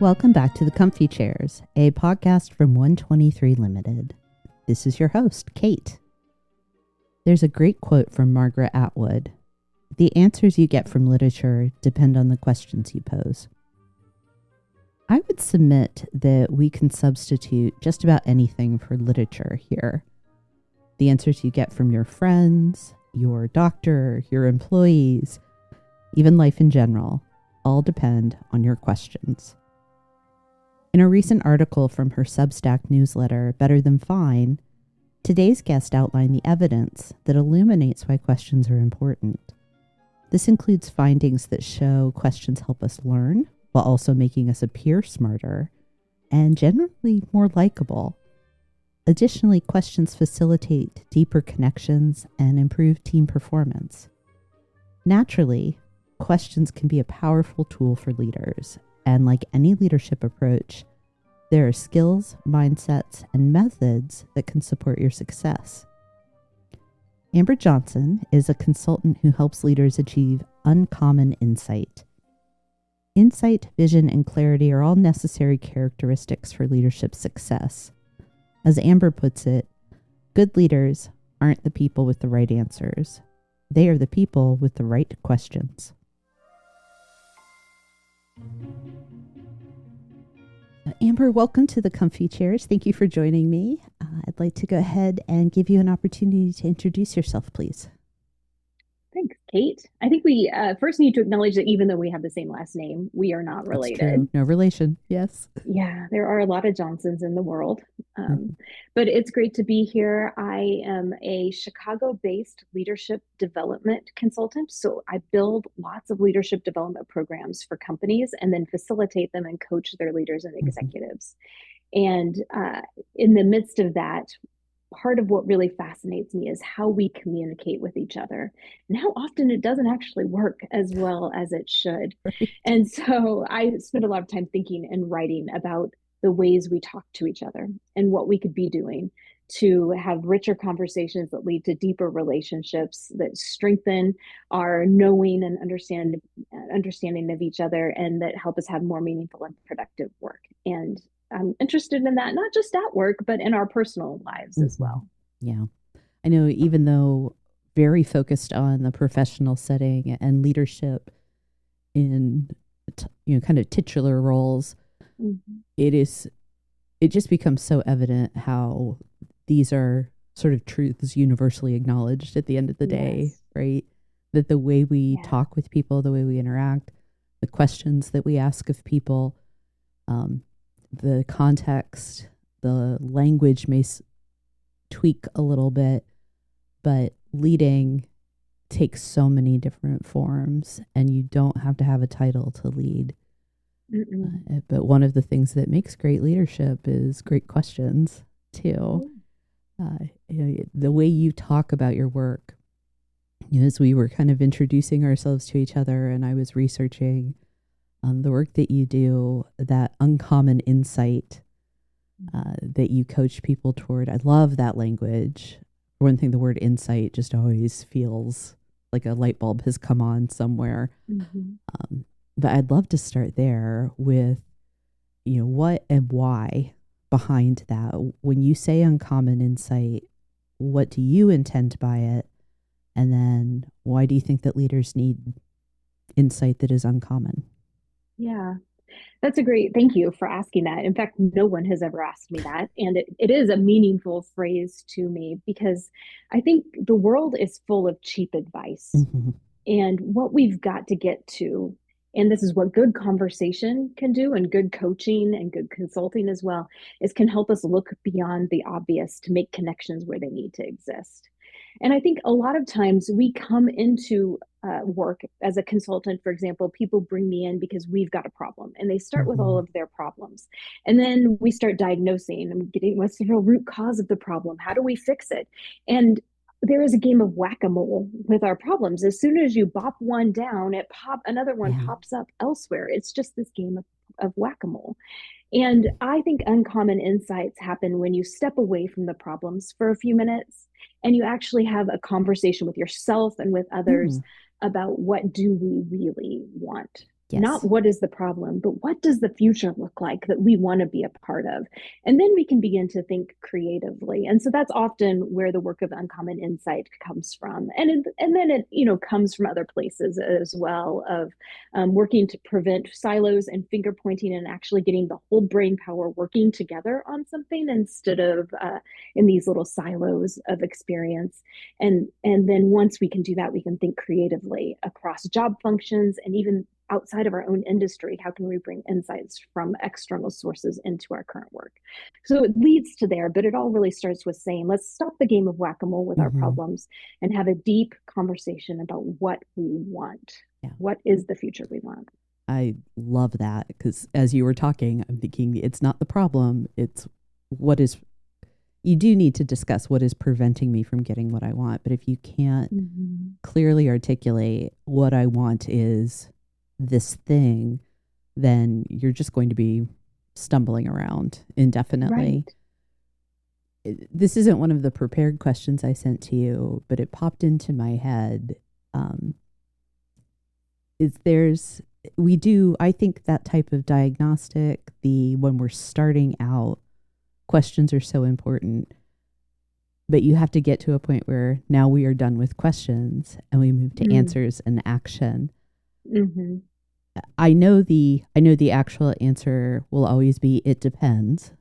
Welcome back to The Comfy Chairs, a podcast from 123 Limited. This is your host, Kate. There's a great quote from Margaret Atwood. The answers you get from literature depend on the questions you pose. I would submit that we can substitute just about anything for literature here. The answers you get from your friends, your doctor, your employees, even life in general, all depend on your questions. In a recent article from her Substack newsletter, Better Than Fine, today's guest outlined the evidence that illuminates why questions are important. This includes findings that show questions help us learn, while also making us appear smarter and generally more likable. Additionally, questions facilitate deeper connections and improve team performance. Naturally, questions can be a powerful tool for leaders, and like any leadership approach, there are skills, mindsets, and methods that can support your success. Amber Johnson is a consultant who helps leaders achieve uncommon insight. Insight, vision, and clarity are all necessary characteristics for leadership success. As Amber puts it, good leaders aren't the people with the right answers. They are the people with the right questions. Amber, welcome to The Comfy Chairs. Thank you for joining me. I'd like to go ahead and give you an opportunity to introduce yourself, please. Thanks, Kate. I think we first need to acknowledge that even though we have the same last name, we are not related. That's true. No relation. Yes. Yeah, there are a lot of Johnsons in the world. But it's great to be here. I am a Chicago-based leadership development consultant. So I build lots of leadership development programs for companies and then facilitate them and coach their leaders and executives. And in the midst of that, part of what really fascinates me is how we communicate with each other and how often it doesn't actually work as well as it should. Right. And so I spend a lot of time thinking and writing about the ways we talk to each other and what we could be doing to have richer conversations that lead to deeper relationships that strengthen our knowing and understanding of each other and that help us have more meaningful and productive work. And I'm interested in that, not just at work, but in our personal lives as well. Yeah. I know, even though very focused on the professional setting and leadership in, kind of titular roles, it just becomes so evident how these are sort of truths universally acknowledged at the end of the day, right? That the way we talk with people, the way we interact, the questions that we ask of people, the context, the language may tweak a little bit, but leading takes so many different forms, and you don't have to have a title to lead. But one of the things that makes great leadership is great questions too. The way you talk about your work, as we were kind of introducing ourselves to each other and I was researching the work that you do, that uncommon insight that you coach people toward. I love that language. For one thing, the word insight just always feels like a light bulb has come on somewhere. But I'd love to start there with, what and why behind that. When you say uncommon insight, what do you intend by it? And then why do you think that leaders need insight that is uncommon? Yeah, that's thank you for asking that. In fact, no one has ever asked me that. And it is a meaningful phrase to me because I think the world is full of cheap advice. And what we've got to get to, and this is what good conversation can do and good coaching and good consulting as well, is can help us look beyond the obvious to make connections where they need to exist. And I think a lot of times we come into work as a consultant, for example, people bring me in because we've got a problem and they start with all of their problems. And then we start diagnosing and getting what's the real root cause of the problem? How do we fix it? And there is a game of whack-a-mole with our problems. As soon as you bop one down, another one pops up elsewhere. It's just this game of whack-a-mole. And I think uncommon insights happen when you step away from the problems for a few minutes and you actually have a conversation with yourself and with others about what do we really want. Yes. Not what is the problem, but what does the future look like that we want to be a part of? And then we can begin to think creatively. And so that's often where the work of Uncommon Insight comes from. And then it, comes from other places as well, of working to prevent silos and finger pointing, and actually getting the whole brain power working together on something instead of in these little silos of experience. And then once we can do that, we can think creatively across job functions and even outside of our own industry. How can we bring insights from external sources into our current work? So it leads to there, but it all really starts with saying, let's stop the game of whack-a-mole with our Mm-hmm. problems and have a deep conversation about what we want. Yeah. What is the future we want? I love that, because as you were talking, I'm thinking it's not the problem. It's what is, you do need to discuss what is preventing me from getting what I want. But if you can't clearly articulate what I want is this thing, then you're just going to be stumbling around indefinitely. This isn't one of the prepared questions I sent to you, but it popped into my head. I think that type of diagnostic, when we're starting out, questions are so important, but you have to get to a point where now we are done with questions and we move to answers and action. Mm-hmm. I know the actual answer will always be, it depends,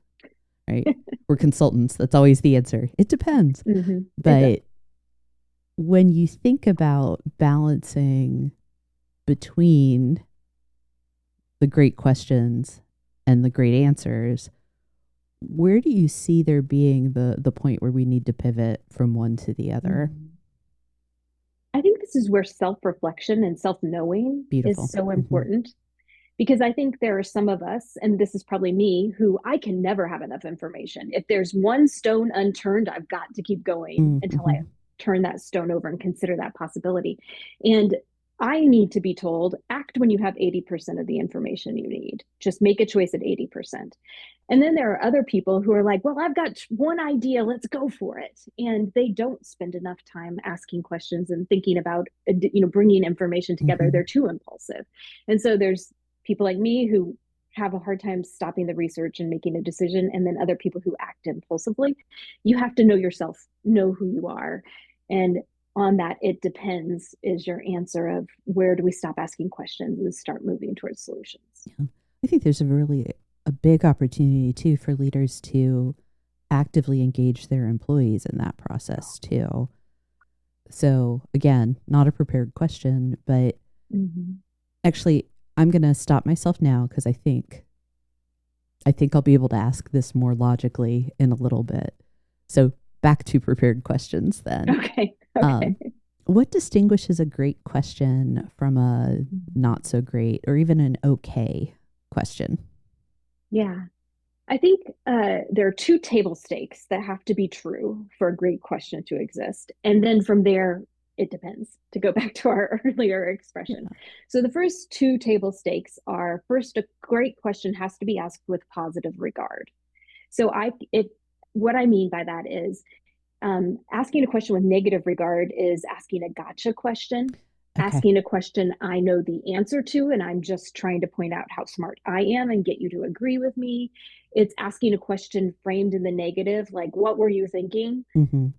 right? We're consultants. That's always the answer. It depends. Mm-hmm. But when you think about balancing between the great questions and the great answers, where do you see there being the point where we need to pivot from one to the other? I think this is where self-reflection and self-knowing is so important. Because I think there are some of us, and this is probably me, who I can never have enough information. If there's one stone unturned, I've got to keep going until I turn that stone over and consider that possibility. And I need to be told, act when you have 80% of the information you need. Just make a choice at 80%. And then there are other people who are like, well, I've got one idea, let's go for it. And they don't spend enough time asking questions and thinking about, bringing information together. They're too impulsive. And so there's people like me who have a hard time stopping the research and making a decision, and then other people who act impulsively. You have to know yourself, know who you are. And on that, it depends is your answer of where do we stop asking questions and start moving towards solutions. Yeah. I think there's a big opportunity too for leaders to actively engage their employees in that process too. So again, not a prepared question, but actually I'm going to stop myself now, because I think I'll be able to ask this more logically in a little bit. So back to prepared questions then. Okay. What distinguishes a great question from a not so great or even an okay question? Yeah. I think there are two table stakes that have to be true for a great question to exist. And then from there, it depends, to go back to our earlier expression. Yeah. So the first two table stakes are, first, a great question has to be asked with positive regard. So what I mean by that is asking a question with negative regard is asking a gotcha question. Okay. Asking a question I know the answer to, and I'm just trying to point out how smart I am and get you to agree with me. It's asking a question framed in the negative, like, what were you thinking?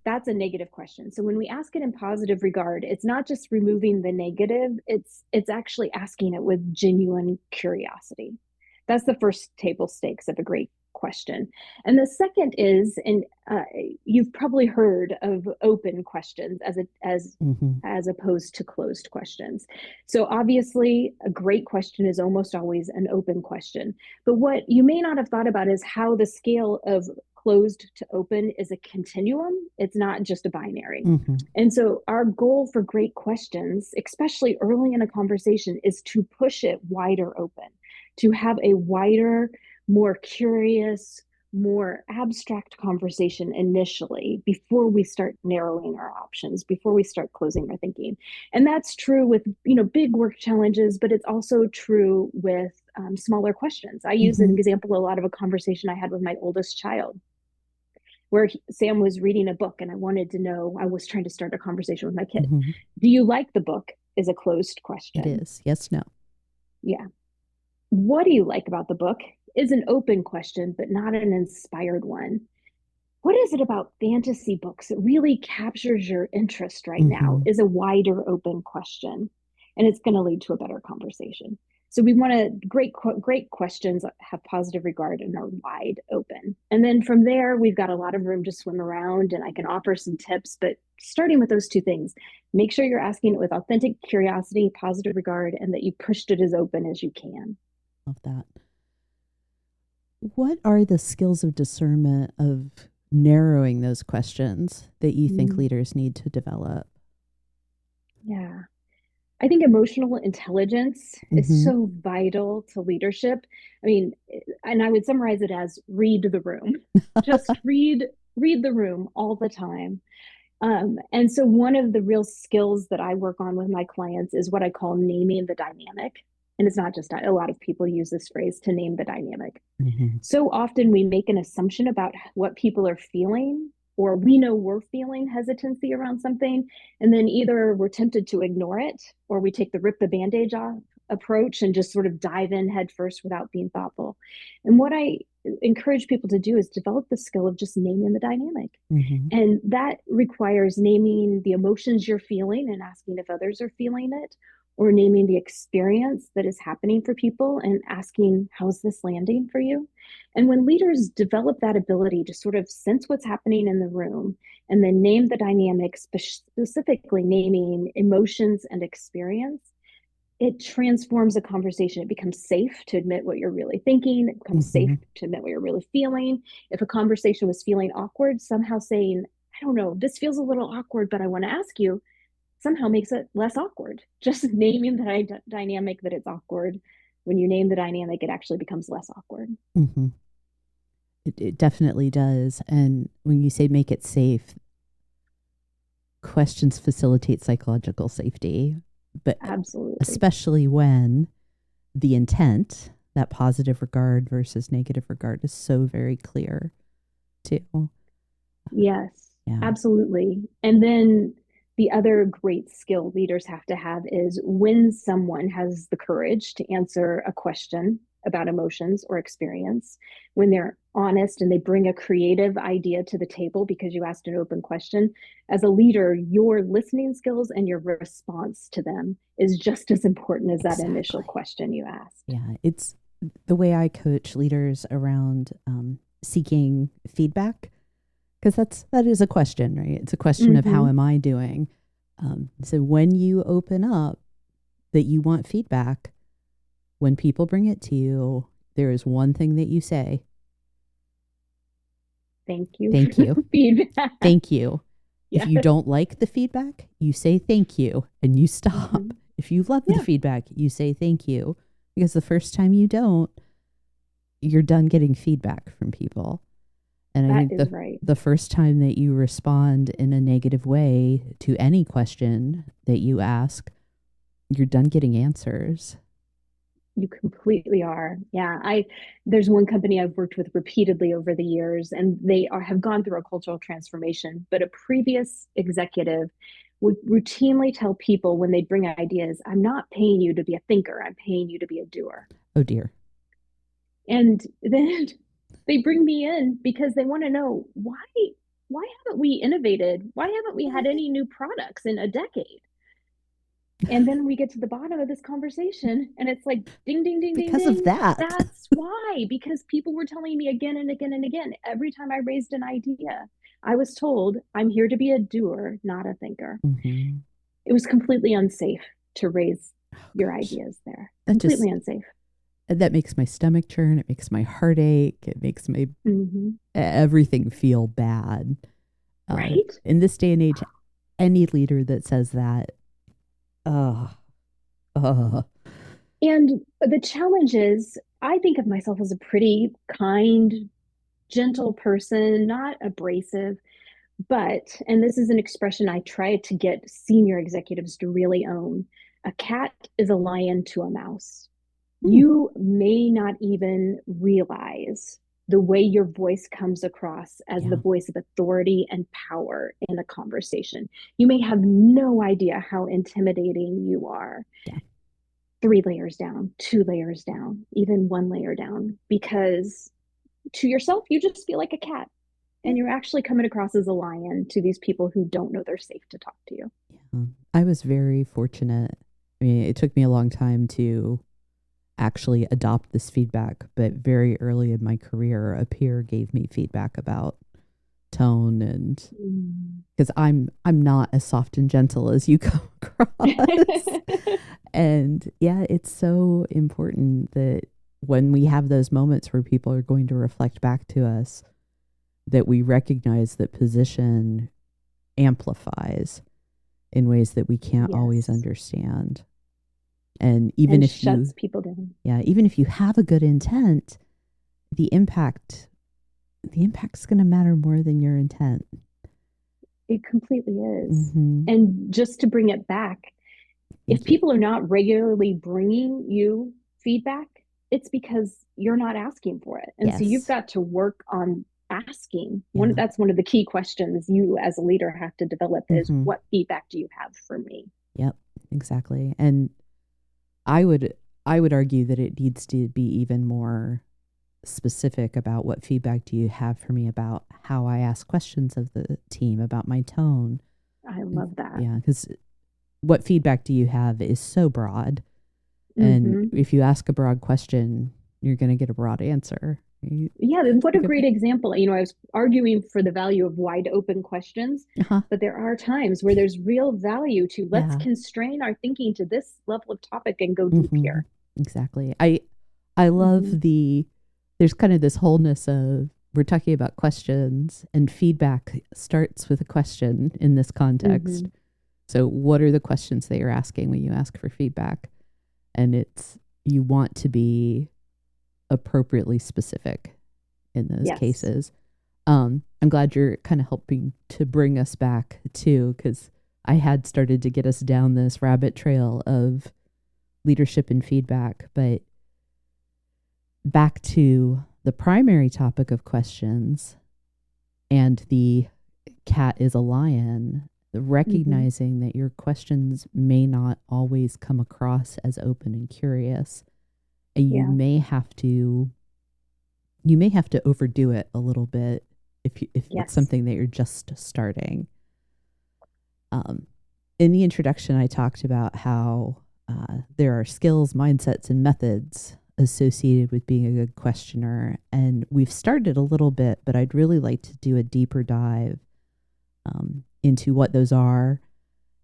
That's a negative question. So when we ask it in positive regard, it's not just removing the negative, it's actually asking it with genuine curiosity. That's the first table stakes of a great question. And the second is, and you've probably heard of open questions as opposed to closed questions. So obviously, a great question is almost always an open question. But what you may not have thought about is how the scale of closed to open is a continuum. It's not just a binary. And so our goal for great questions, especially early in a conversation, is to push it wider open, to have a wider, more curious, more abstract conversation initially before we start narrowing our options, before we start closing our thinking. And that's true with, big work challenges, but it's also true with smaller questions. I use an example a lot of a conversation I had with my oldest child, where Sam was reading a book and I wanted to know, I was trying to start a conversation with my kid. Do you like the book? Is a closed question. It is. Yes, no. Yeah. What do you like about the book is an open question, but not an inspired one. What is it about fantasy books that really captures your interest right now Hmm. is a wider open question. And it's going to lead to a better conversation. So we want to great questions have positive regard and are wide open. And then from there, we've got a lot of room to swim around and I can offer some tips, but starting with those two things, make sure you're asking it with authentic curiosity, positive regard, and that you pushed it as open as you can. Love that. What are the skills of discernment of narrowing those questions that you think Mm, leaders need to develop? yeah. I think emotional intelligence is Hmm. so vital to leadership. I mean, and I would summarize it as read the room. Just read the room all the time. And so one of the real skills that I work on with my clients is what I call naming the dynamic. And it's not just a lot of people use this phrase to name the dynamic. Hmm. So often we make an assumption about what people are feeling, or we know we're feeling hesitancy around something. And then either we're tempted to ignore it, or we take the rip the bandage off approach and just sort of dive in head first without being thoughtful. And what I encourage people to do is develop the skill of just naming the dynamic. Hmm. And that requires naming the emotions you're feeling and asking if others are feeling it, or naming the experience that is happening for people and asking, how's this landing for you? And when leaders develop that ability to sort of sense what's happening in the room and then name the dynamics, specifically naming emotions and experience, it transforms a conversation. It becomes safe to admit what you're really thinking. It becomes safe Hmm. to admit what you're really feeling. If a conversation was feeling awkward, somehow saying, I don't know, this feels a little awkward, but I want to ask you, somehow makes it less awkward. Just naming the dynamic that it's awkward. When you name the dynamic, it actually becomes less awkward. Hmm. It definitely does. And when you say make it safe, questions facilitate psychological safety, but Absolutely. especially when the intent, that positive regard versus negative regard, is so very clear too. Yes, Yeah. absolutely. And then the other great skill leaders have to have is when someone has the courage to answer a question about emotions or experience, when they're honest and they bring a creative idea to the table because you asked an open question, as a leader, your listening skills and your response to them is just as important as that initial Exactly. question you asked. Yeah. It's the way I coach leaders around seeking feedback, because that is a question, right? It's a question of how Mm-hmm. am I doing. So when you open up that you want feedback, when people bring it to you, there is one thing that you say: Thank you for thank you. the feedback. Thank you. If Yes. you don't like the feedback, you say thank you and you Mm-hmm. stop. If you love the Yeah, feedback, you say thank you. Because the first time you don't, you're done getting feedback from people. And I that think is right. the first time that you respond in a negative way to any question that you ask, you're done getting answers. You completely are. Yeah, I there's one company I've worked with repeatedly over the years, and have gone through a cultural transformation. But a previous executive would routinely tell people when they bring ideas, "I'm not paying you to be a thinker. I'm paying you to be a doer." Oh dear. And then they bring me in because they want to know why haven't we innovated? Why haven't we had any new products in a decade? And then we get to the bottom of this conversation and it's like ding, ding, ding, ding, Because of ding. that. That's why, because people were telling me again and again and again, every time I raised an idea, I was told, I'm here to be a doer, not a thinker. Hmm. It was completely unsafe to raise Oh your gosh. ideas there. That just Completely unsafe. that makes my stomach churn. It makes my heart ache. It makes my Mm-hmm. everything feel bad. Right? In this day and age, any leader that says that, uh, uh, And the challenge is, I think of myself as a pretty kind, gentle person, not abrasive. But, and this is an expression I try to get senior executives to really own, a cat is a lion to a mouse. hmm, You may not even realize the way your voice comes across as the yeah, voice of authority and power in a conversation. You may have no idea how intimidating you are. yeah, three layers down, two layers down, even one layer down, because to yourself, you just feel like a cat. Yeah. And you're actually coming across as a lion to these people who don't know they're safe to talk to you. Yeah. I was very fortunate. I mean, it took me a long time to actually adopt this feedback, but very early in my career, a peer gave me feedback about tone, and because I'm not as soft and gentle as you come across. And yeah, it's so important that when we have those moments where people are going to reflect back to us, that we recognize that position amplifies in ways that we can't always Yes. understand. And even And if shuts you, people down. yeah, even if you have a good intent, the impact's going to matter more than your intent. It completely is. Mm-hmm. And just to bring it back, if Thank you. people are not regularly bringing you feedback, it's because you're not asking for it. And so you've Yes. got to work on asking. Yeah. That's one of the key questions you as a leader have to develop is Mm-hmm. what feedback do you have for me? Yep. Exactly. And I would I would argue that it needs to be even more specific about what feedback do you have for me about how I ask questions of the team, about my tone. I love that. Yeah, because what feedback do you have is so broad. And Mm-hmm. if you ask a broad question, you're going to get a broad answer. Yeah, what You a go great back. example. I was arguing for the value of wide open questions, Uh-huh. but there are times where there's real value to let's Yeah. constrain our thinking to this level of topic and go deep Mm-hmm. here. Exactly. I love Mm-hmm. there's kind of this wholeness of we're talking about questions, and feedback starts with a question in this context. Mm-hmm. So what are the questions that you're asking when you ask for feedback? And it's you want to be appropriately specific in those Yes. cases. I'm glad you're kind of helping to bring us back too, because I had started to get us down this rabbit trail of leadership and feedback, but back to the primary topic of questions and the cat is a lion, Mm-hmm. recognizing that your questions may not always come across as open and curious, and Yeah. you may have to overdo it a little bit if it's Yes. something that you're just starting. Um, in the introduction, I talked about how there are skills, mindsets, and methods associated with being a good questioner, and we've started a little bit, but I'd really like to do a deeper dive into what those are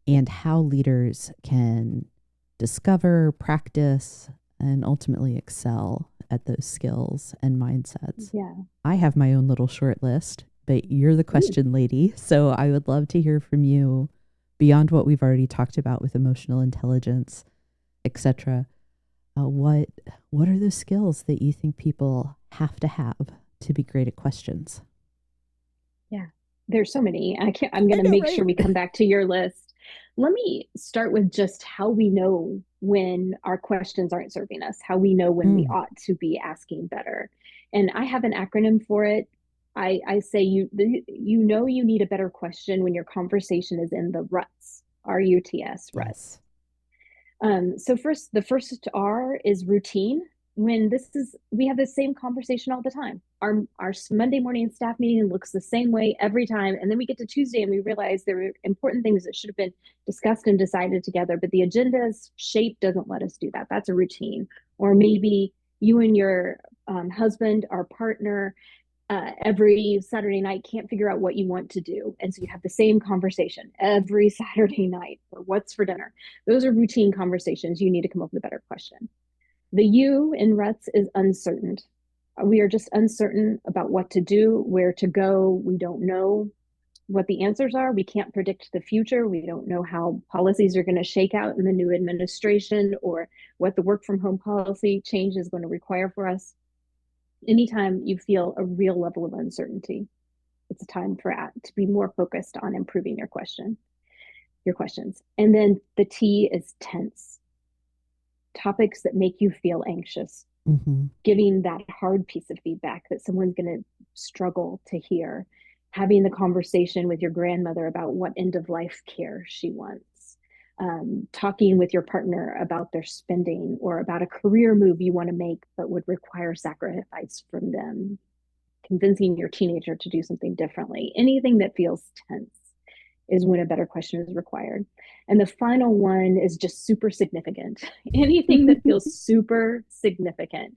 and how leaders can discover, practice, and ultimately excel at those skills and mindsets. Yeah. I have my own little short list, but you're the Ooh. question lady. So I would love to hear from you beyond what we've already talked about with emotional intelligence, etc. What are those skills that you think people have to be great at questions? Yeah. There's so many. I'm I going to know, make right? sure we come back to your list. Let me start with just how we know when our questions aren't serving us, how we know when we Mm, ought to be asking better. And I have an acronym for it. I say you know you need a better question when your conversation is in the ruts, ruts, ruts. yes. So first, the first R is routine. When this is, we have the same conversation all the time. Our Monday morning staff meeting looks the same way every time, and then we get to Tuesday and we realize there are important things that should have been discussed and decided together, but the agenda's shape doesn't let us do that. That's a routine. Or maybe you and your husband or partner every Saturday night can't figure out what you want to do. And so you have the same conversation every Saturday night or what's for dinner. Those are routine conversations. You need to come up with a better question. The U in ruts is uncertain. We are just uncertain about what to do, where to go. We don't know what the answers are. We can't predict the future. We don't know how policies are going to shake out in the new administration or what the work from home policy change is going to require for us. Anytime you feel a real level of uncertainty, it's a time for to be more focused on improving your questions. And then the T is tense. Topics that make you feel anxious, Mm-hmm. giving that hard piece of feedback that someone's going to struggle to hear, having the conversation with your grandmother about what end of life care she wants, talking with your partner about their spending or about a career move you want to make but would require sacrifice from them, convincing your teenager to do something differently. Anything that feels tense is when a better question is required. And the final one is just super significant. Anything that feels super significant.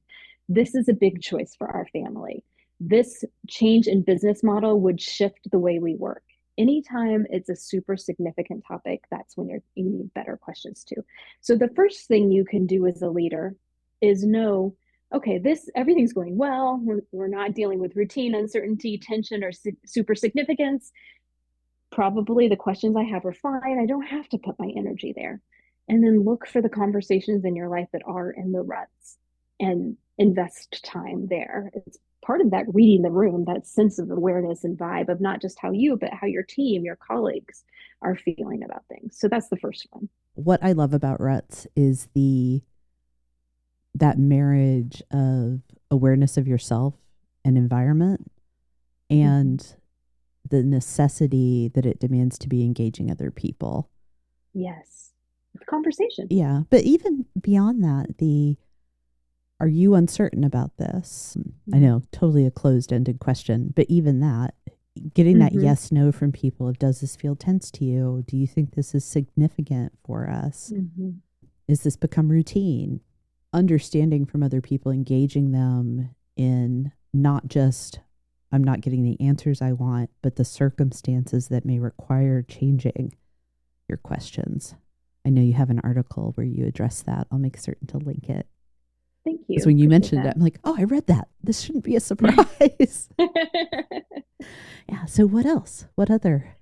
This is a big choice for our family. This change in business model would shift the way we work. Anytime it's a super significant topic, that's when you need better questions too. So the first thing you can do as a leader is know, okay, this everything's going well. We're not dealing with routine, uncertainty, tension, or super significance. Probably the questions I have are fine. I don't have to put my energy there. And then look for the conversations in your life that are in the ruts and invest time there. It's part of that reading the room, that sense of awareness and vibe of not just how you, but how your team, your colleagues are feeling about things. So that's the first one. What I love about ruts is that marriage of awareness of yourself and environment and the necessity that it demands to be engaging other people. Yes. It's conversation. Yeah. But even beyond that, are you uncertain about this? I know, totally a closed-ended question, but even that, getting that yes, no from people of, does this feel tense to you? Do you think this is significant for us? Is this become routine? Understanding from other people, engaging them in not just, I'm not getting the answers I want, but the circumstances that may require changing your questions. I know you have an article where you address that. I'll make certain to link it. Thank you. Because when you mentioned it, I'm like, oh, I read that. This shouldn't be a surprise. Yeah. So what else? What other?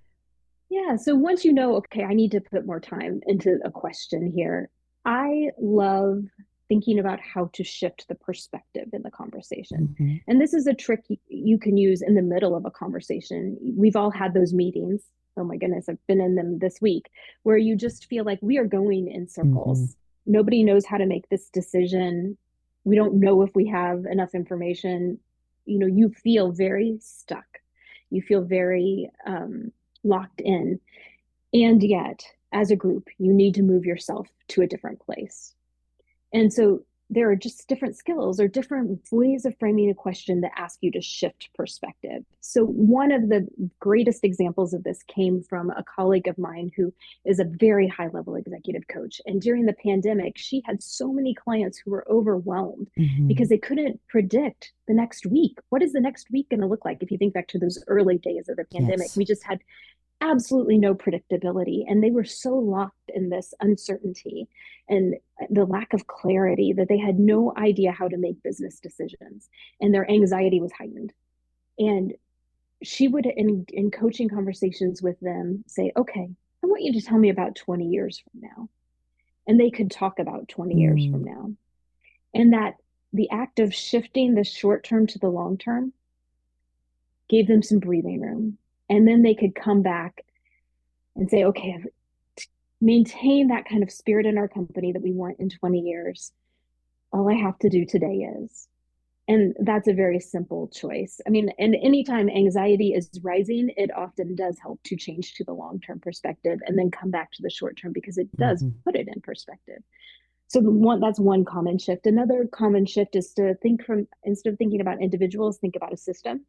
Yeah. So once you know, okay, I need to put more time into a question here, I love thinking about how to shift the perspective in the conversation. And this is a trick you can use in the middle of a conversation. We've all had those meetings. Oh my goodness, I've been in them this week, where you just feel like we are going in circles. Nobody knows how to make this decision. We don't know if we have enough information. You feel very stuck. You feel very locked in. And yet, as a group, you need to move yourself to a different place. And so there are just different skills or different ways of framing a question that ask you to shift perspective. So one of the greatest examples of this came from a colleague of mine who is a very high level executive coach. And during the pandemic, she had so many clients who were overwhelmed because they couldn't predict the next week. What is the next week going to look like? If you think back to those early days of the pandemic, we just had absolutely no predictability. And they were so locked in this uncertainty and the lack of clarity that they had no idea how to make business decisions. And their anxiety was heightened. And she would, in coaching conversations with them, say, okay, I want you to tell me about 20 years from now. And they could talk about 20 years from now. And that the act of shifting the short term to the long term gave them some breathing room. And then they could come back and say, okay, maintain that kind of spirit in our company that we want in 20 years. All I have to do today is. And that's a very simple choice. I mean, and anytime anxiety is rising, it often does help to change to the long-term perspective and then come back to the short term because it does put it in perspective. So that's one common shift. Another common shift is to think from, instead of thinking about individuals, think about a system.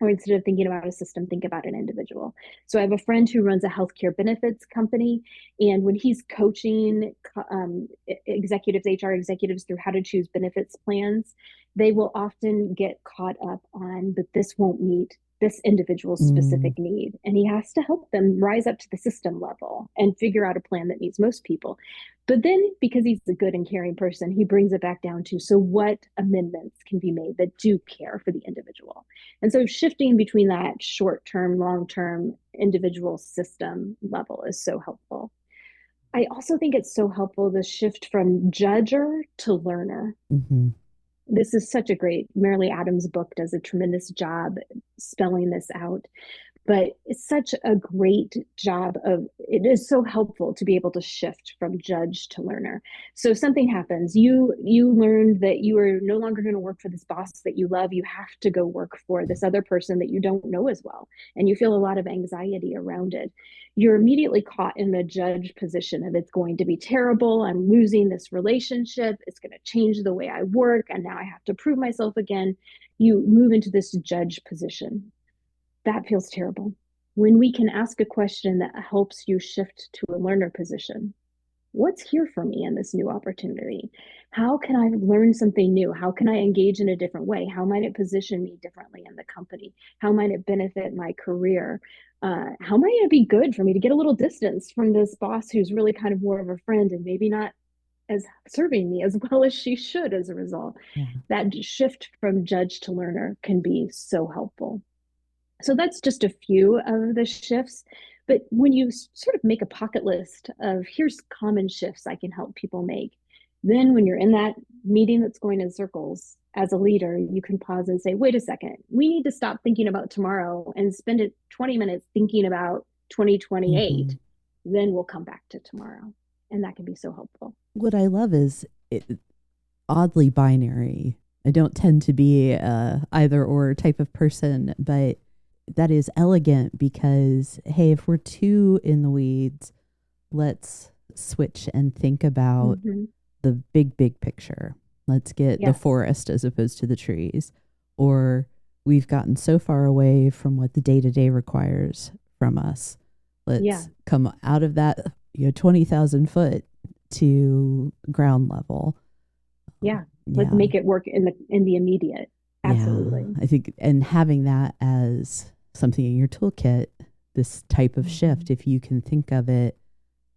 Or instead of thinking about a system, think about an individual. So I have a friend who runs a healthcare benefits company. And when he's coaching executives, HR executives through how to choose benefits plans, they will often get caught up on, but this won't meet this individual's specific need. And he has to help them rise up to the system level and figure out a plan that meets most people. But then, because he's a good and caring person, he brings it back down to, so what amendments can be made that do care for the individual? And so shifting between that short-term, long-term, individual system level is so helpful. I also think it's so helpful to shift from judger to learner. This is such a great, Marilee Adams' book does a tremendous job spelling this out. But it's such a great job of, it is so helpful to be able to shift from judge to learner. So if something happens, you learned that you are no longer going to work for this boss that you love. You have to go work for this other person that you don't know as well, and you feel a lot of anxiety around it. You're immediately caught in the judge position of, it's going to be terrible, I'm losing this relationship, it's going to change the way I work, and now I have to prove myself again. You move into this judge position. That feels terrible. When we can ask a question that helps you shift to a learner position, what's here for me in this new opportunity? How can I learn something new? How can I engage in a different way? How might it position me differently in the company? How might it benefit my career? How might it be good for me to get a little distance from this boss who's really kind of more of a friend and maybe not as serving me as well as she should as a result? Yeah. That shift from judge to learner can be so helpful. So that's just a few of the shifts. But when you sort of make a pocket list of, here's common shifts I can help people make, then when you're in that meeting that's going in circles, as a leader, you can pause and say, wait a second, we need to stop thinking about tomorrow and spend it 20 minutes thinking about 2028. Mm-hmm. Then we'll come back to tomorrow. And that can be so helpful. What I love is oddly binary. I don't tend to be a either or type of person, but that is elegant because, hey, if we're too in the weeds, let's switch and think about the big picture. Let's get the forest as opposed to the trees. Or we've gotten so far away from what the day-to-day requires from us. Let's come out of that 20,000 foot to ground level. Let's make it work in the immediate. Absolutely. I think, and having that as something in your toolkit, this type of shift, if you can think of it,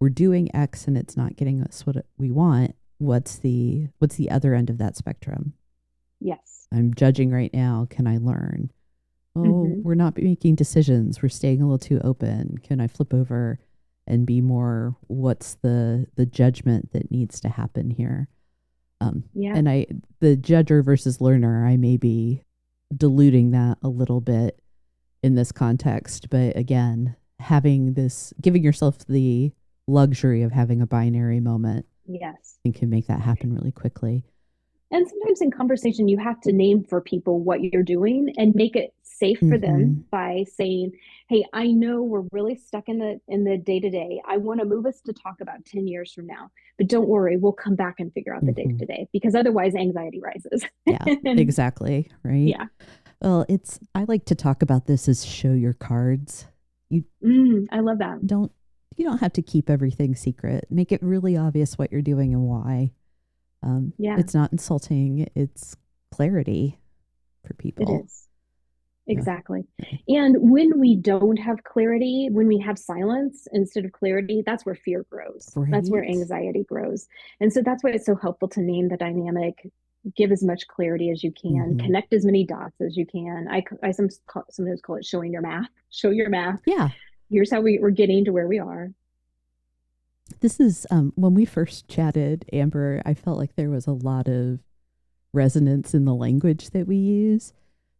we're doing X and it's not getting us what we want, what's the other end of that spectrum? Yes. I'm judging right now. Can I learn? Oh, we're not making decisions. We're staying a little too open. Can I flip over and be more, what's the judgment that needs to happen here? And the judger versus learner, I may be diluting that a little bit in this context, but again, giving yourself the luxury of having a binary moment, and can make that happen really quickly. And sometimes in conversation, you have to name for people what you're doing and make it safe for them by saying, hey, I know we're really stuck in the day-to-day. I want to move us to talk about 10 years from now, but don't worry, we'll come back and figure out the day-to-day, because otherwise anxiety rises. Yeah, exactly. Right. Yeah. Well, I like to talk about this as show your cards. I love that. You don't have to keep everything secret. Make it really obvious what you're doing and why. It's not insulting. It's clarity for people. It is. Exactly. And when we don't have clarity, when we have silence instead of clarity, that's where fear grows. Right. That's where anxiety grows. And so that's why it's so helpful to name the dynamic, give as much clarity as you can, connect as many dots as you can. I sometimes call it showing your math. Show your math. Yeah. Here's how we're getting to where we are. This is when we first chatted, Amber, I felt like there was a lot of resonance in the language that we use.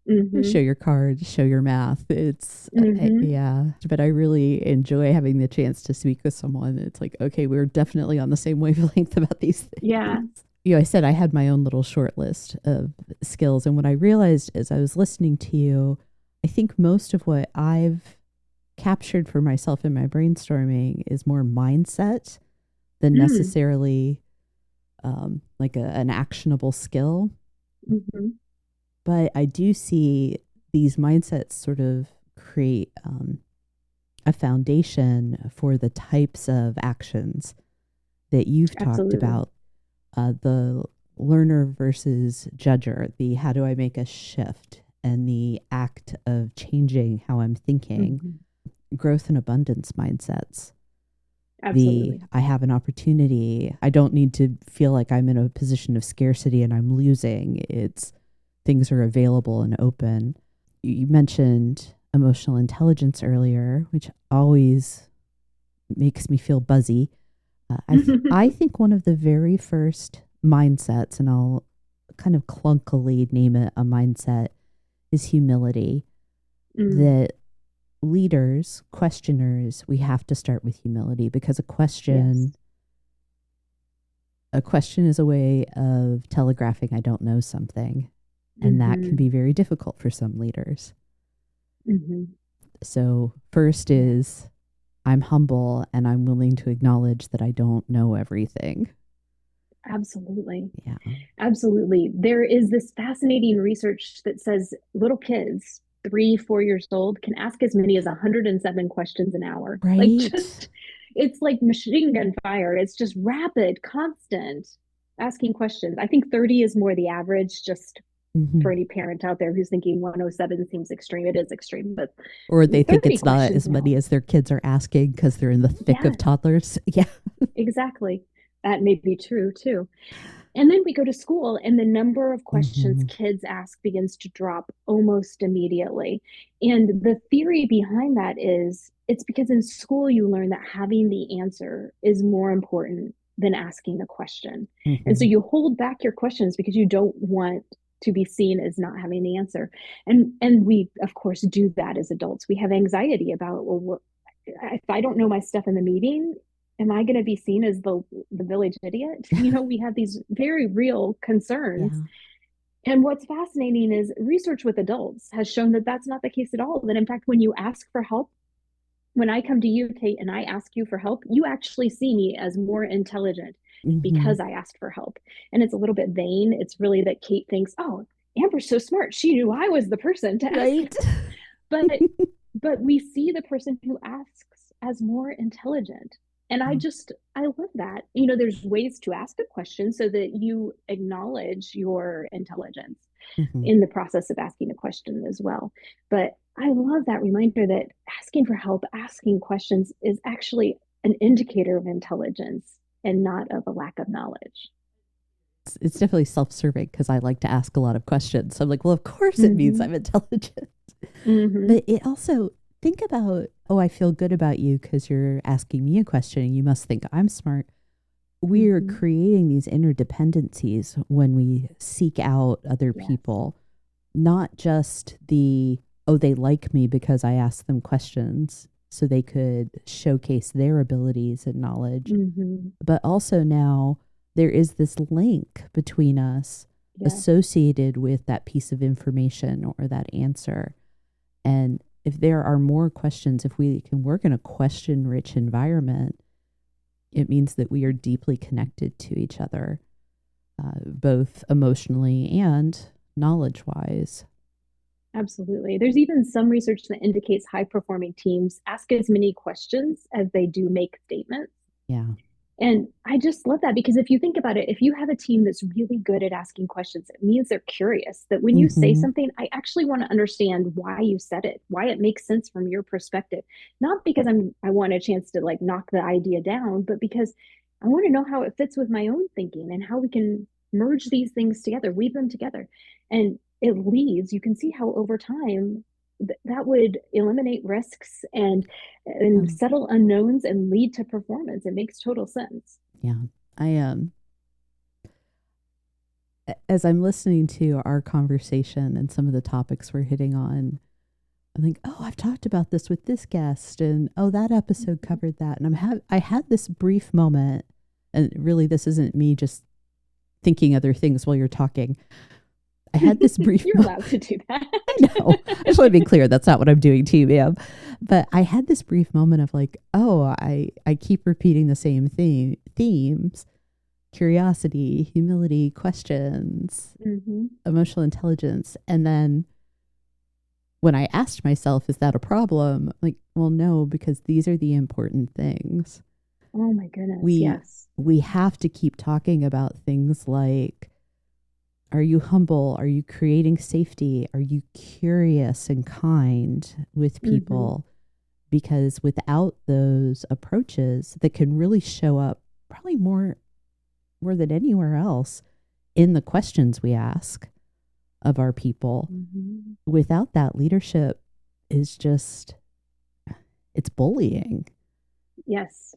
Show your cards, show your math. It's but I really enjoy having the chance to speak with someone. It's like, okay, we're definitely on the same wavelength about these things. Yeah. I said I had my own little short list of skills, and what I realized as I was listening to you, I think most of what I've captured for myself in my brainstorming is more mindset than necessarily like an actionable skill. But I do see these mindsets sort of create a foundation for the types of actions that you've talked about. The learner versus judger, the how do I make a shift, and the act of changing how I'm thinking, growth and abundance mindsets. Absolutely. I have an opportunity. I don't need to feel like I'm in a position of scarcity and I'm losing. It's things are available and open. You mentioned emotional intelligence earlier, which always makes me feel buzzy. I think one of the very first mindsets, and I'll kind of clunkily name it a mindset, is humility. That leaders, questioners, we have to start with humility because Yes. a question is a way of telegraphing I don't know something, and that can Hmm. be very difficult for some leaders. Hmm. So, first Yeah. is I'm humble and I'm willing to acknowledge that I don't know everything. Absolutely. Yeah. Absolutely. There is this fascinating research that says little kids, 3, 4 years old, can ask as many as 107 questions an hour. Like, Right. just, it's like machine gun fire. It's just rapid, constant asking questions. I think 30 is more the average, just for Hmm. any parent out there who's thinking 107 seems extreme. It is extreme, but Or they think 30 it's not questions as an hour. many as their kids are asking because they're in the thick of Yes, toddlers. Yeah. exactly. That may be true too. And then we go to school, and the number of questions Hmm. kids ask begins to drop almost immediately. And the theory behind that is it's because in school you learn that having the answer is more important than asking the question. And so Hmm. you hold back your questions because you don't want to be seen as not having the answer. And we of course do that as adults. We have anxiety about, well, if I don't know my stuff in the meeting, am I going to be seen as the village idiot? We have these very real concerns. Yeah. And what's fascinating is research with adults has shown that that's not the case at all. That in fact, when you ask for help, when I come to you, Kate, and I ask you for help, you actually see me as more intelligent Hmm. because I asked for help. And it's a little bit vain. It's really that Kate thinks, oh, Amber's so smart. She knew I was the person to ask. Right. But we see the person who asks as more intelligent. And I love that. There's ways to ask a question so that you acknowledge your intelligence Hmm. in the process of asking a question as well. But I love that reminder that asking for help, asking questions is actually an indicator of intelligence and not of a lack of knowledge. It's definitely self-serving because I like to ask a lot of questions. So I'm like, well, of course it means Mm-hmm. I'm intelligent. Mm-hmm. But it also, think about, oh, I feel good about you because you're asking me a question and you must think I'm smart. We're Mm-hmm. creating these interdependencies when we seek out other Yes. people, not just the, oh, they like me because I asked them questions so they could showcase their abilities and knowledge, Mm-hmm. but also now there is this link between us Yes. associated with that piece of information or that answer. And if there are more questions, if we can work in a question rich environment, it means that we are deeply connected to each other, both emotionally and knowledge wise. Absolutely. There's even some research that indicates high performing teams ask as many questions as they do make statements. Yeah. And I just love that because if you think about it, if you have a team that's really good at asking questions, it means they're curious. That when you say Mm-hmm. something, I actually want to understand why you said it, why it makes sense from your perspective. Not because I want a chance to like knock the idea down, but because I want to know how it fits with my own thinking and how we can merge these things together, weave them together. And it leads, you can see how over time that would eliminate risks and Yeah. settle unknowns and lead to performance. It makes total sense. Yeah. I as I'm listening to our conversation and some of the topics we're hitting on, I'm like, oh, I've talked about this with this guest, and oh, that episode covered that, and I had this brief moment, and really, this isn't me just thinking other things while you're talking. I had this brief You're moment. allowed to do that. I know. I just want to be clear. That's not what I'm doing to you, ma'am. But I had this brief moment of like, oh, I keep repeating the same themes: curiosity, humility, questions, Hmm. emotional intelligence. And then when I asked myself, is that a problem? Like, well, no, because these are the important things. Oh my goodness. We Yes. we have to keep talking about things like, are you humble? Are you creating safety? Are you curious and kind with Hmm. people? Because without those approaches that can really show up probably more than anywhere else in the questions we ask of our people, Hmm. without that leadership is just, it's bullying. Yes,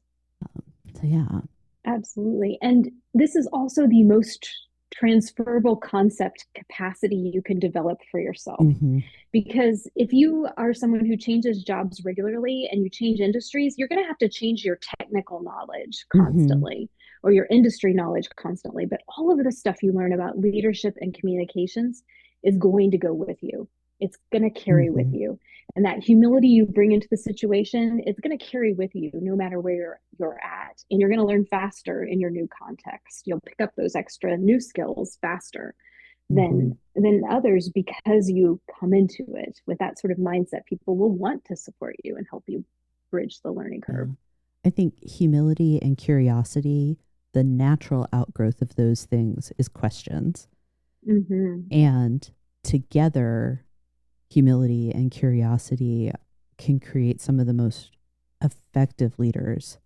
So yeah. absolutely. And this is also the most transferable concept capacity you can develop for yourself. Mm-hmm. Because if you are someone who changes jobs regularly and you change industries, you're going to have to change your technical knowledge Mm-hmm. constantly or your industry knowledge constantly. But all of the stuff you learn about leadership and communications is going to go with you. It's going to carry with Mm-hmm. you. And that humility you bring into the situation, it's going to carry with you no matter where you're at. And you're going to learn faster in your new context. You'll pick up those extra new skills faster Mm-hmm. than others because you come into it with that sort of mindset. People will want to support you and help you bridge the learning Yeah. curve. I think humility and curiosity, the natural outgrowth of those things is questions. Mm-hmm. And together, humility and curiosity can create some of the most effective leaders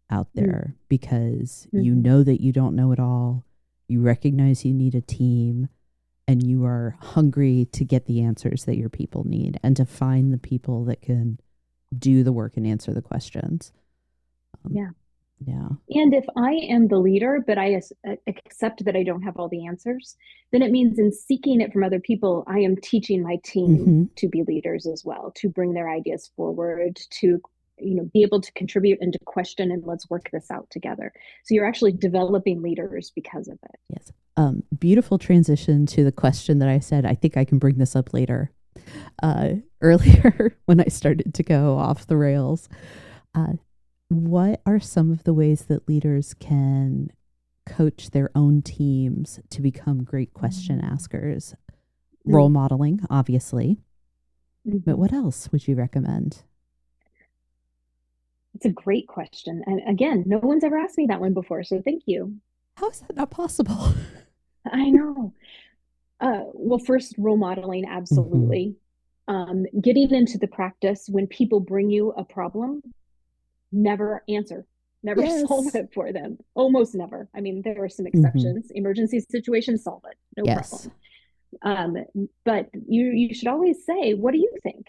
out there because you Mm-hmm. know that you don't know it all. You recognize you need a team and you are hungry to get the answers that your people need and to find the people that can do the work and answer the questions. Um, Yeah. yeah. And if I am the leader, but I accept that I don't have all the answers, then it means in seeking it from other people, I am teaching my team Mm-hmm. to be leaders as well, to bring their ideas forward, to be able to contribute and to question and let's work this out together. So you're actually developing leaders because of it. Yes. Beautiful transition to the question that I said. I think I can bring this up later. Earlier, when I started to go off the rails, uh, what are some of the ways that leaders can coach their own teams to become great question askers? Role Mm-hmm. modeling, obviously, but what else would you recommend? It's a great question. And again, no one's ever asked me that one before. So thank you. How is that not possible? I know. Well, first, role modeling, Mm-hmm. absolutely. Getting into the practice when people bring you a problem, never answer, never solve Yes. it for them. Almost never. I mean, there are some Mm-hmm. exceptions. Emergency situations, solve it, no Yes. problem. Um, but you should always say, "What do you think?"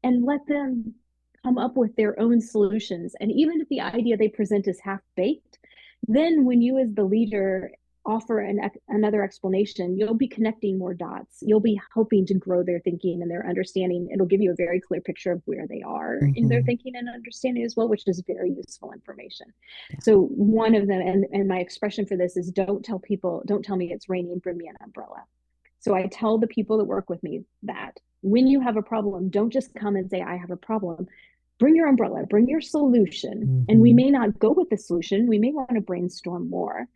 and let them come up with their own solutions. And even if the idea they present is half baked, then when you, as the leader, offer another explanation, you'll be connecting more dots. You'll be helping to grow their thinking and their understanding. It'll give you a very clear picture of where they are in their Mm-hmm. thinking and understanding as well, which is very useful information. Yeah. So one of them, and my expression for this is don't tell people, don't tell me it's raining, bring me an umbrella. So I tell the people that work with me that when you have a problem, don't just come and say, I have a problem. Bring your umbrella, bring your solution. And we Mm-hmm. may not go with the solution. We may want to brainstorm more.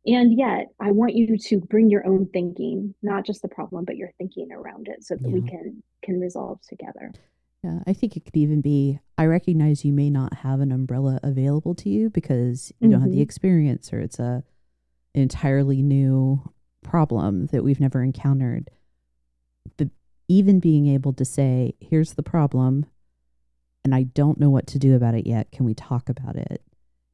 And yet, I want you to bring your own thinking, not just the problem, but your thinking around it so that we Yeah. can resolve together. Yeah, I think it could even be I recognize you may not have an umbrella available to you because you don't have the Mm-hmm. experience or it's an entirely new problem that we've never encountered. But even being able to say, here's the problem and I don't know what to do about it yet. Can we talk about it?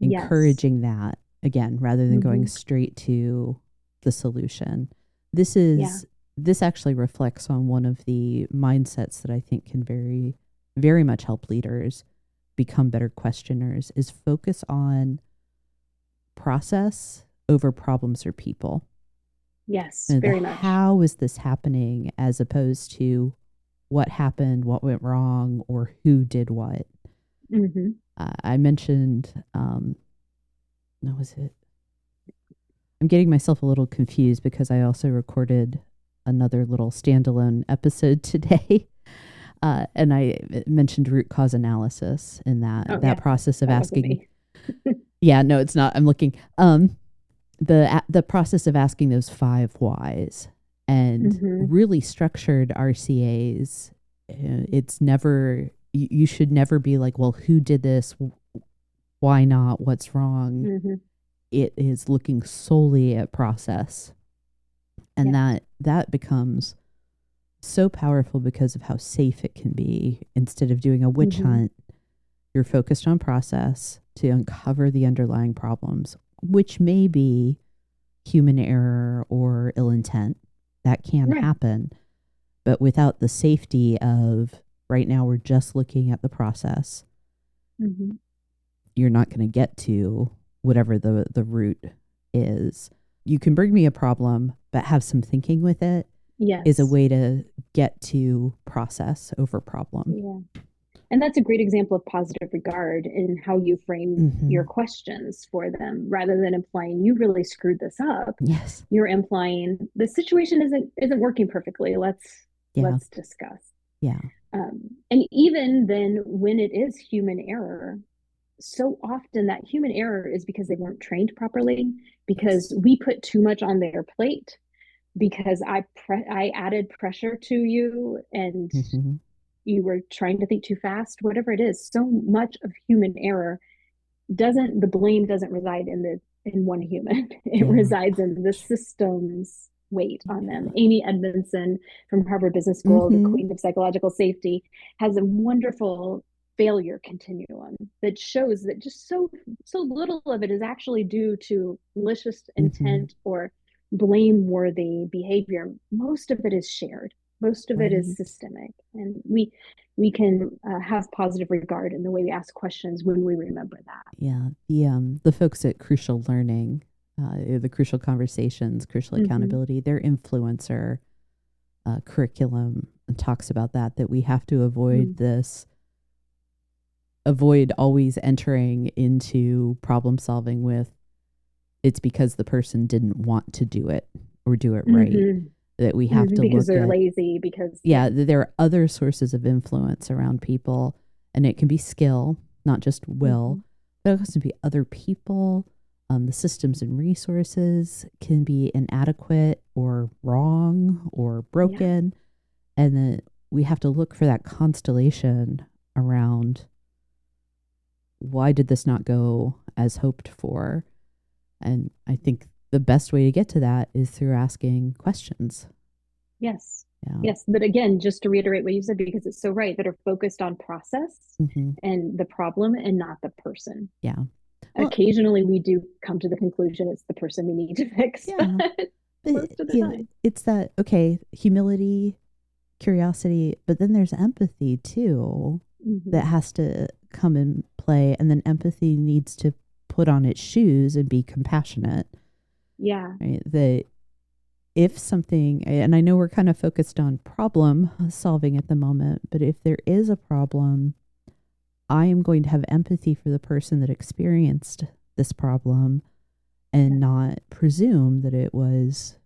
Yes. Encouraging that again, rather than going Mm-hmm. straight to the solution. This Yeah. is this actually reflects on one of the mindsets that I think can very much help leaders become better questioners is focus on process over problems or people. Yes, And the very much. how is this happening as opposed to what happened, what went wrong, or who did what. Mm-hmm. I mentioned, no, was it? I'm getting myself a little confused because I also recorded another little standalone episode today. And I mentioned root cause analysis in Oh, that yeah. process of That wasn't asking. me. Yeah, no, it's not. I'm looking. The process of asking those 5 whys and Mm-hmm. really structured RCAs. It's never you should never be like, well, who did this? Why not? What's wrong? Mm-hmm. It is looking solely at process, and Yeah. that becomes so powerful because of how safe it can be. Instead of doing a witch Mm-hmm. hunt, you're focused on process to uncover the underlying problems, which may be human error or ill intent. That can Right. happen. But without the safety of right now, we're just looking at the process, Mm-hmm. you're not going to get to whatever the root is. you can bring me a problem, but have some thinking with it is a Yes. way to get to process over problem. Yeah. And that's a great example of positive regard in how you frame your Hmm. questions for them rather than implying you really screwed this up. Yes. You're implying the situation isn't working perfectly. Yeah. Let's discuss. Yeah. And even then, when it is human error, so often that human error is because they weren't trained properly, because Yes. we put too much on their plate, because I added pressure to you and Hmm. you were trying to think too fast, whatever it is. So much of human error doesn't the blame doesn't reside in one human. It Yeah. resides Oh, in the system's weight on them. yeah. Amy Edmondson from Harvard Business School, the Hmm. queen of psychological safety, has a wonderful failure continuum that shows that just so little of it is actually due to malicious Hmm. intent or blameworthy behavior. Most of it is shared. Most of it is Right. systemic, and we can have positive regard in the way we ask questions when we remember that. Yeah. The folks at Crucial Learning, the Crucial Conversations, Crucial Mm-hmm. Accountability, their influencer curriculum talks about that we have to avoid Mm. this, avoid always entering into problem solving with it's because the person didn't want to do it or do it right. Mm-hmm. That we have Mm-hmm. to Because look they're at, lazy, because yeah, yeah. there are other sources of influence around people, and it can be skill, not just will, Mm-hmm. but it has to be other people. The systems and resources can be inadequate or wrong or Yeah. broken. And then we have to look for that constellation around why did this not go as hoped for? And I think the best way to get to that is through asking questions. Yes. Yeah. Yes. But again, just to reiterate what you said, because it's so right, that are focused on process Hmm. and the problem and not the person. Yeah. Well, Occasionally we do come to the conclusion it's the person we need to fix, but yeah. But most of the time. it's that, okay, humility, curiosity, but then there's empathy too that Mm-hmm. has to come in play. And then empathy needs to put on its shoes and be compassionate, Yeah. right? That if something, and I know we're kind of focused on problem solving at the moment, but if there is a problem, I am going to have empathy for the person that experienced this problem and Yes. not presume that it was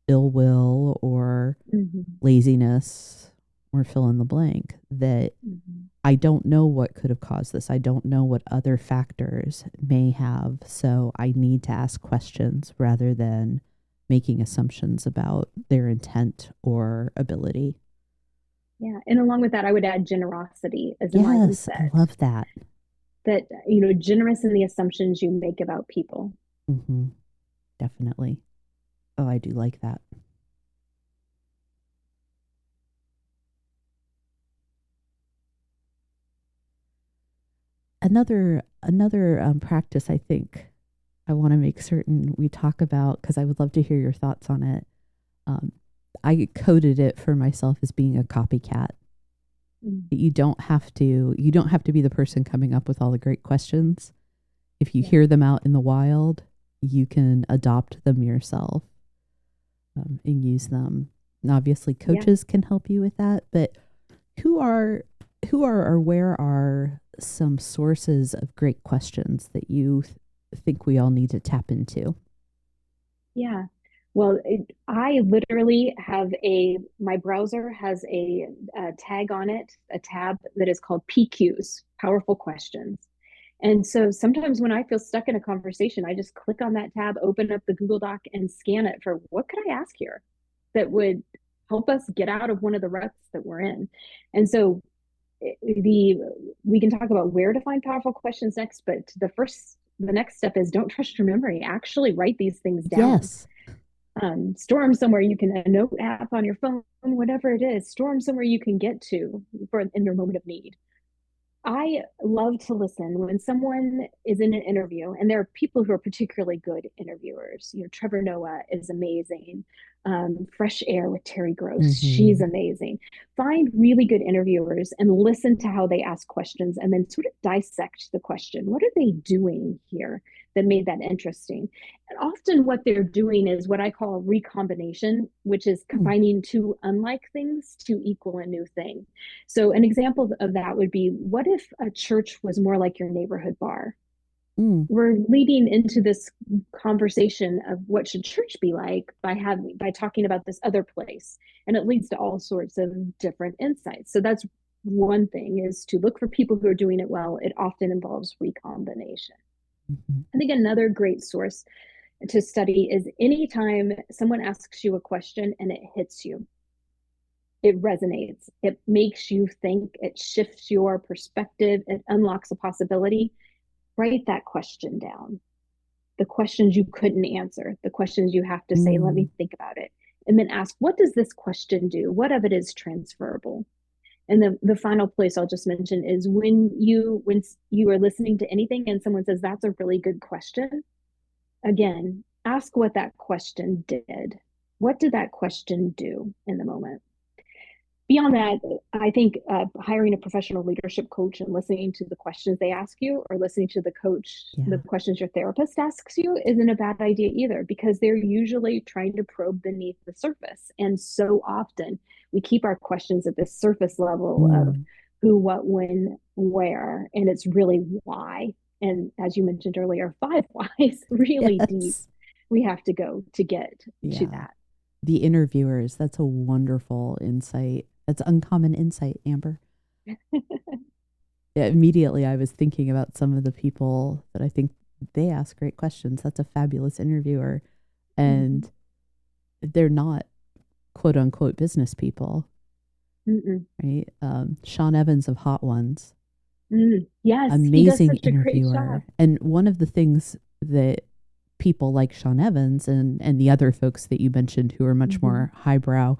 ill will or Mm-hmm. laziness or fill in the blank. That Mm-hmm. I don't know what could have caused this. I don't know what other factors may have. So I need to ask questions rather than making assumptions about their intent or ability. Yeah. And along with that, I would add generosity as a Yes, I mindset, love that. that, generous in the assumptions you make about people. Hmm. Definitely. Oh, I do like that. Another practice I think I want to make certain we talk about because I would love to hear your thoughts on it. Um, I coded it for myself as being a copycat. Mm. You don't have to be the person coming up with all the great questions. If you Yeah. hear them out in the wild, you can adopt them yourself, and use them. And obviously, Yeah. coaches can help you with that. But who are or where are some sources of great questions that you think we all need to tap into? Yeah. Well, I literally have my browser has a tag on it, a tab that is called PQs, powerful questions. And so sometimes when I feel stuck in a conversation, I just click on that tab, open up the Google Doc, and scan it for what could I ask here that would help us get out of one of the ruts that we're in. And so the we can talk about where to find powerful questions next, but the next step is don't trust your memory. Actually write these things down. Yes. Store them somewhere you can, a note app on your phone, whatever it is, store them somewhere you can get to for in your moment of need. I love to listen when someone is in an interview, and there are people who are particularly good interviewers. Trevor Noah is amazing. Fresh Air with Terry Gross, she's Hmm. amazing. Find really good interviewers and listen to how they ask questions, and then sort of dissect the question. What are they doing here that made that interesting. And often what they're doing is what I call recombination, which is combining two unlike things to equal a new thing. So an example of that would be, what if a church was more like your neighborhood bar? Mm. We're leading into this conversation of what should church be like by talking about this other place, and it leads to all sorts of different insights. So that's one thing, is to look for people who are doing it well. It often involves recombination. Mm-hmm. I think another great source to study is anytime someone asks you a question and it hits you, it resonates, it makes you think, it shifts your perspective, it unlocks a possibility. Write that question down. The questions you couldn't answer, the questions you have to say, let me think about it. And then ask, what does this question do? What of it is transferable? And the final place I'll just mention is when you are listening to anything and someone says, that's a really good question, again, ask what that question did. What did that question do in the moment? Beyond that, I think hiring a professional leadership coach and listening to the questions they ask you, or listening to the questions your therapist asks you, isn't a bad idea either, because they're usually trying to probe beneath the surface. And so often we keep our questions at this surface level of who, what, when, where, and it's really why. And as you mentioned earlier, 5 whys, really deep. We have to go to get to that. The interviewers, that's a wonderful insight. That's uncommon insight, Amber. Immediately, I was thinking about some of the people that I think they ask great questions. That's a fabulous interviewer. And they're not quote unquote business people. Right? Sean Evans of Hot Ones. Yes. Amazing interviewer. And one of the things that people like Sean Evans and the other folks that you mentioned who are much more highbrow,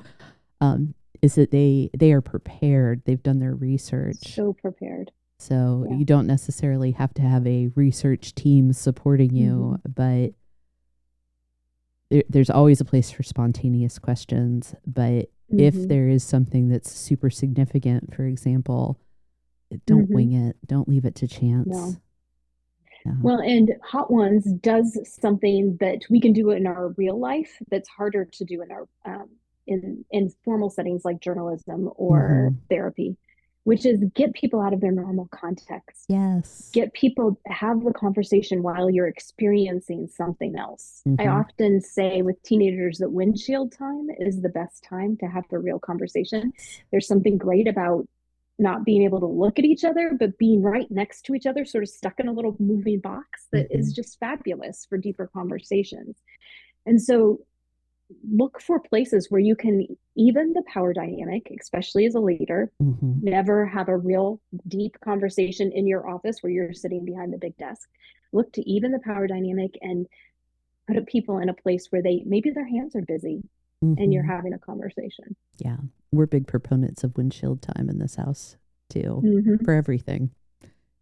is that they are prepared. They've done their research. So prepared. So you don't necessarily have to have a research team supporting you, but there's always a place for spontaneous questions. But if there is something that's super significant, for example, don't wing it. Don't leave it to chance. No. Yeah. Well, and Hot Ones does something that we can do in our real life that's harder to do in our in formal settings like journalism or therapy, which is get people out of their normal context. Yes. Get people, have the conversation while you're experiencing something else. I often say with teenagers that windshield time is the best time to have a real conversation. There's something great about not being able to look at each other, but being right next to each other, sort of stuck in a little moving box that is just fabulous for deeper conversations. And so look for places where you can even the power dynamic, especially as a leader. Never have a real deep conversation in your office where you're sitting behind the big desk. Look to even the power dynamic and put people in a place where maybe their hands are busy and you're having a conversation. Yeah. We're big proponents of windshield time in this house too, for everything.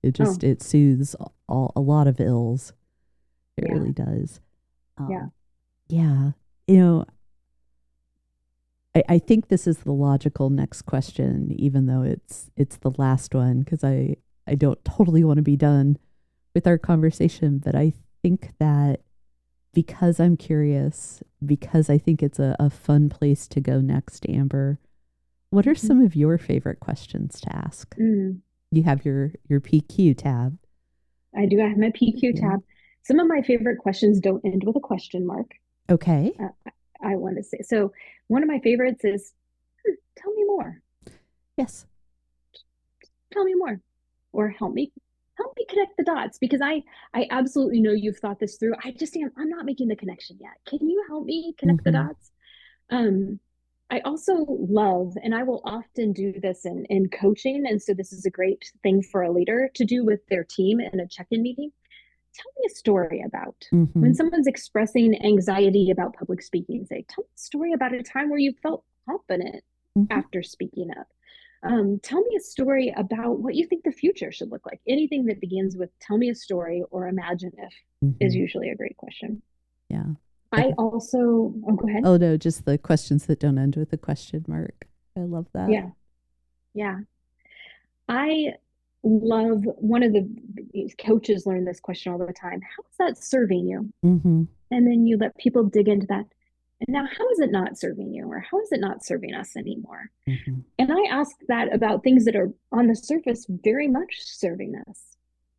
It just, it soothes a lot of ills. It really does. Yeah. You know, I think this is the logical next question, even though it's the last one, because I don't totally want to be done with our conversation, but I think that because I'm curious, because I think it's a fun place to go next, Amber, what are some of your favorite questions to ask? You have your PQ tab. I do. I have my PQ tab. Some of my favorite questions don't end with a question mark. Okay. I want to say. So one of my favorites is, tell me more. Yes. Tell me more. Or help me connect the dots, because I absolutely know you've thought this through. I'm not making the connection yet. Can you help me connect the dots? I also love, and I will often do this in coaching, and so this is a great thing for a leader to do with their team in a check-in meeting. Tell me a story about when someone's expressing anxiety about public speaking. Say, tell me a story about a time where you felt confident after speaking up. Tell me a story about what you think the future should look like. Anything that begins with tell me a story or imagine if is usually a great question. Yeah. I also, go ahead. Oh no, just the questions that don't end with a question mark. I love that. Yeah. I love one of the coaches learn this question all the time. How is that serving you? Mm-hmm. And then you let people dig into that. And now, how is it not serving you? Or how is it not serving us anymore? Mm-hmm. And I ask that about things that are on the surface very much serving us.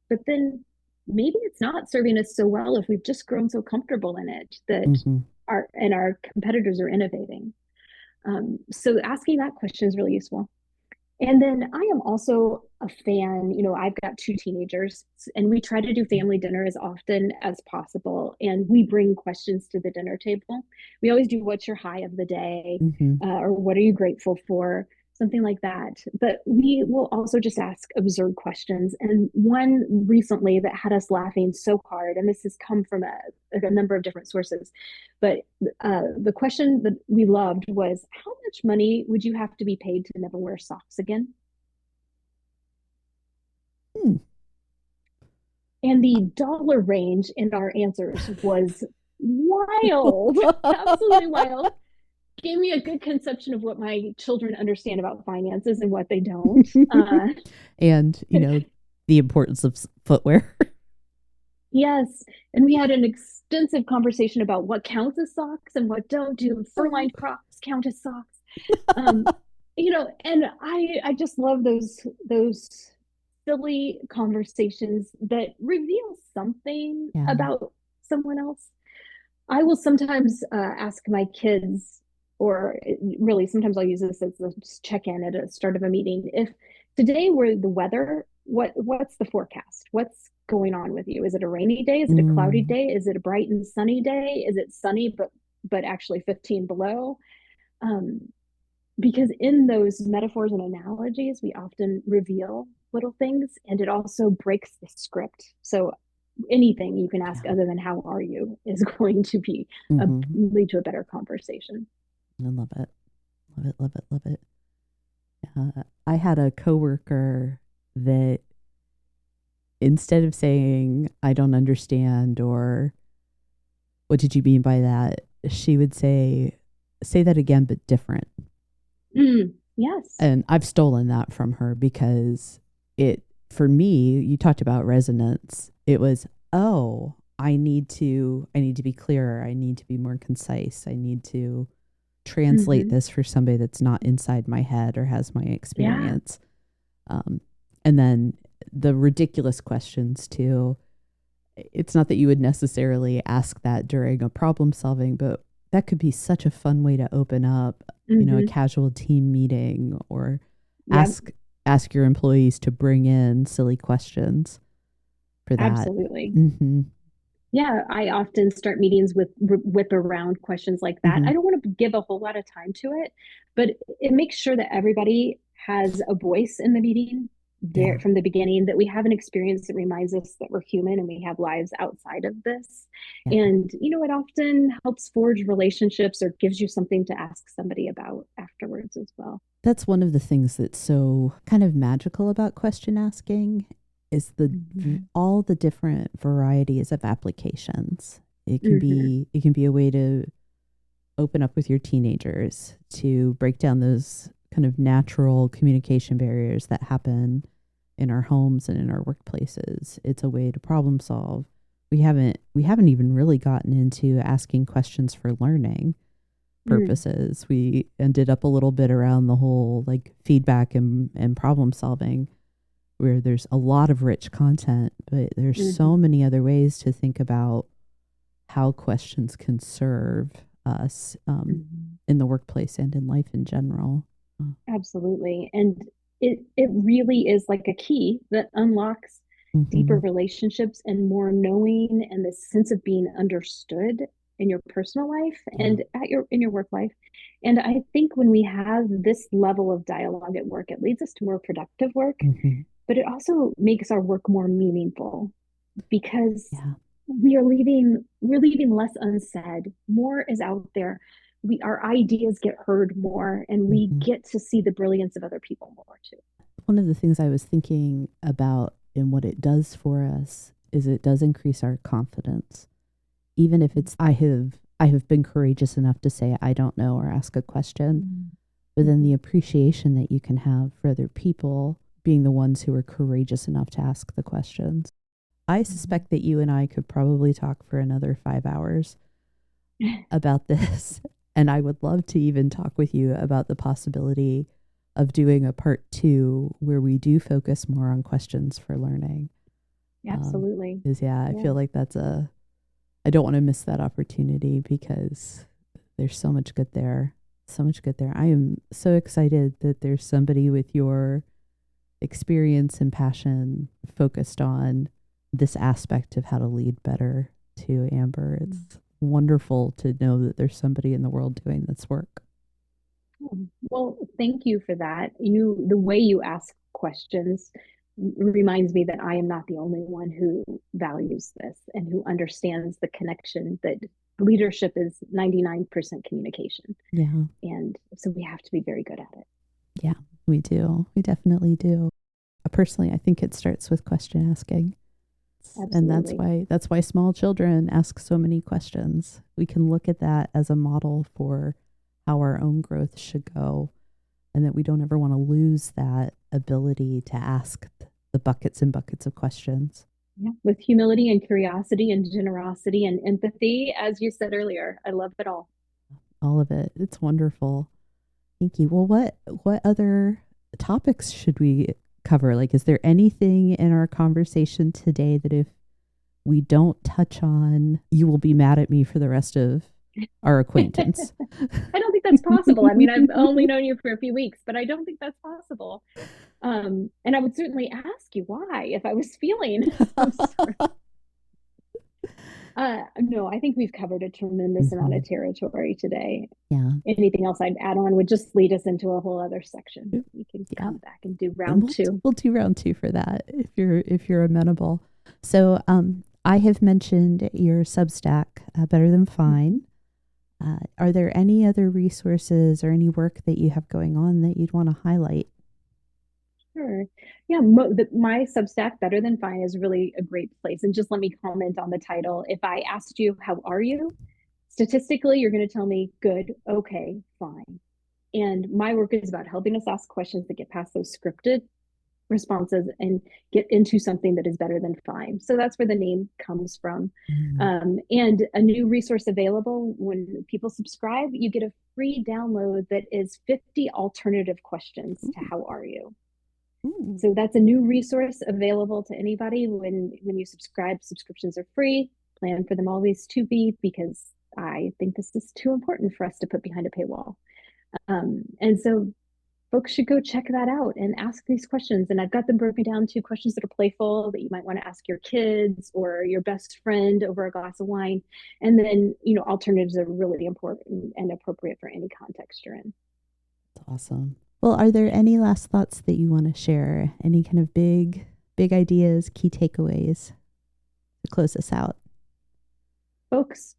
But then maybe it's not serving us so well if we've just grown so comfortable in it that Mm-hmm. our competitors are innovating. So asking that question is really useful. And then I am also a fan, I've got two teenagers and we try to do family dinner as often as possible. And we bring questions to the dinner table. We always do what's your high of the day, Mm-hmm. or what are you grateful for? Something like that. But we will also just ask absurd questions. And one recently that had us laughing so hard, and this has come from a number of different sources, but the question that we loved was, how much money would you have to be paid to never wear socks again? Hmm. And the dollar range in our answers was wild, absolutely wild. Gave me a good conception of what my children understand about finances and what they don't. And, the importance of footwear. Yes. And we had an extensive conversation about what counts as socks and what don't. Do fur-lined Crocs count as socks? Um, and I just love those silly conversations that reveal something Yeah. about someone else. I will sometimes ask my kids, or really sometimes I'll use this as a check-in at the start of a meeting. If today were the weather, what's the forecast? What's going on with you? Is it a rainy day? Is it a cloudy Mm. day? Is it a bright and sunny day? Is it sunny but actually 15 below? Um, because in those metaphors and analogies, we often reveal little things, and it also breaks the script. So anything you can ask Yeah. other than how are you is going to be Mm-hmm. lead to a better conversation. I love it. Love it, love it, love it. I had a coworker that instead of saying, I don't understand, or what did you mean by that? She would say that again, but different. Yes. And I've stolen that from her because for me, you talked about resonance. It was, oh, I need to be clearer. I need to be more concise. I need to translate Mm-hmm. this for somebody that's not inside my head or has my Yeah. experience. And then the ridiculous questions too. It's not that you would necessarily ask that during a problem solving, but that could be such a fun way to open up, a Mm-hmm. casual team meeting, or Yep. ask ask your employees to bring in silly questions for that. Absolutely. Mm-hmm. Yeah, I often start meetings with whip around questions like that. Mm-hmm. I don't want to give a whole lot of time to it, but it makes sure that everybody has a voice in the meeting there Yeah. from the beginning, that we have an experience that reminds us that we're human and we have lives outside of this. Yeah. And, it often helps forge relationships or gives you something to ask somebody about afterwards as well. That's one of the things that's so kind of magical about question asking is Mm-hmm. all the different varieties of applications. It can Mm-hmm. be a way to open up with your teenagers, to break down those kind of natural communication barriers that happen in our homes and in our workplaces. It's a way to problem solve. We haven't even really gotten into asking questions for learning Mm. purposes. We ended up a little bit around the whole like feedback and problem solving, where there's a lot of rich content, but there's so Mm-hmm. many other ways to think about how questions can serve us Mm-hmm. in the workplace and in life in general. Absolutely. And it really is like a key that unlocks deeper Mm-hmm. relationships and more knowing and this sense of being understood in your personal life Yeah. and in your work life. And I think when we have this level of dialogue at work, it leads us to more productive work, Mm-hmm. but it also makes our work more meaningful because Yeah. we're leaving less unsaid. More is out there. Our ideas get heard more, and we Mm-hmm. get to see the brilliance of other people more too. One of the things I was thinking about and what it does for us is it does increase our confidence. Even if it's I have been courageous enough to say I don't know or ask a question, but then Mm-hmm. the appreciation that you can have for other people being the ones who are courageous enough to ask the questions. I suspect that you and I could probably talk for another 5 hours about this. And I would love to even talk with you about the possibility of doing a part 2 where we do focus more on questions for learning. Absolutely. I feel like I don't want to miss that opportunity because there's so much good there. So much good there. I am so excited that there's somebody with your experience and passion focused on this aspect of how to lead better too, Amber. It's wonderful to know that there's somebody in the world doing this work. Well, thank you for that. The way you ask questions reminds me that I am not the only one who values this and who understands the connection that leadership is 99% communication. Yeah. And so we have to be very good at it. Yeah, we do. We definitely do. Personally, I think it starts with question asking. Absolutely. And that's why small children ask so many questions. We can look at that as a model for how our own growth should go, and that we don't ever want to lose that ability to ask the buckets and buckets of questions. Yeah, with humility and curiosity and generosity and empathy, as you said earlier. I love it all. All of it. It's wonderful. Thank you. Well, what other topics should we cover? Like, is there anything in our conversation today that if we don't touch on, you will be mad at me for the rest of our acquaintance? I don't think that's possible. I mean, I've only known you for a few weeks, but I don't think that's possible. And I would certainly ask you why if I was feeling. No, I think we've covered a tremendous amount of territory today. Yeah. Anything else I'd add on would just lead us into a whole other section. We can come back and do round 2. We'll do round 2 for that if you're amenable. So I have mentioned your Substack, Better Than Fine. Are there any other resources or any work that you have going on that you'd want to highlight? Sure. Yeah, my Substack, Better Than Fine, is really a great place. And just let me comment on the title. If I asked you, how are you? Statistically, you're going to tell me good, okay, fine. And my work is about helping us ask questions that get past those scripted responses and get into something that is better than fine. So that's where the name comes from. And a new resource available: when people subscribe, you get a free download that is 50 alternative questions to how are you. So that's a new resource available to anybody when you subscribe. Subscriptions are free. Plan for them always to be, because I think this is too important for us to put behind a paywall. And so folks should go check that out and ask these questions. And I've got them broken down to questions that are playful that you might want to ask your kids or your best friend over a glass of wine. And then, alternatives are really important and appropriate for any context you're in. That's awesome. Well, are there any last thoughts that you want to share? Any kind of big ideas, key takeaways to close us out? Folks,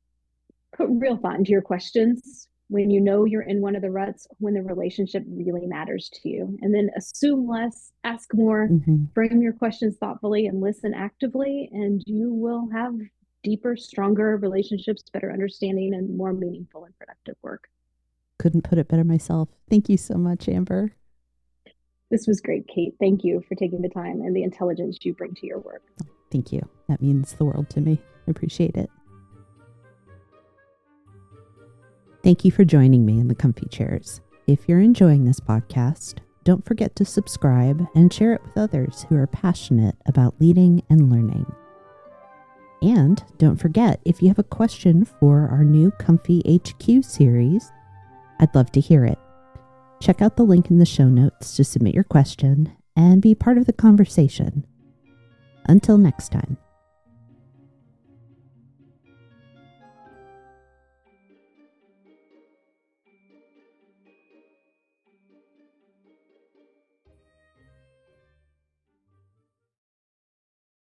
put real thought into your questions when you know you're in one of the ruts, when the relationship really matters to you. And then assume less, ask more, frame your questions thoughtfully, and listen actively, and you will have deeper, stronger relationships, better understanding, and more meaningful and productive work. Couldn't put it better myself. Thank you so much, Amber. This was great, Kate. Thank you for taking the time and the intelligence you bring to your work. Thank you. That means the world to me. I appreciate it. Thank you for joining me in the comfy chairs. If you're enjoying this podcast, don't forget to subscribe and share it with others who are passionate about leading and learning. And don't forget, if you have a question for our new Comfy HQ series, I'd love to hear it. Check out the link in the show notes to submit your question and be part of the conversation. Until next time.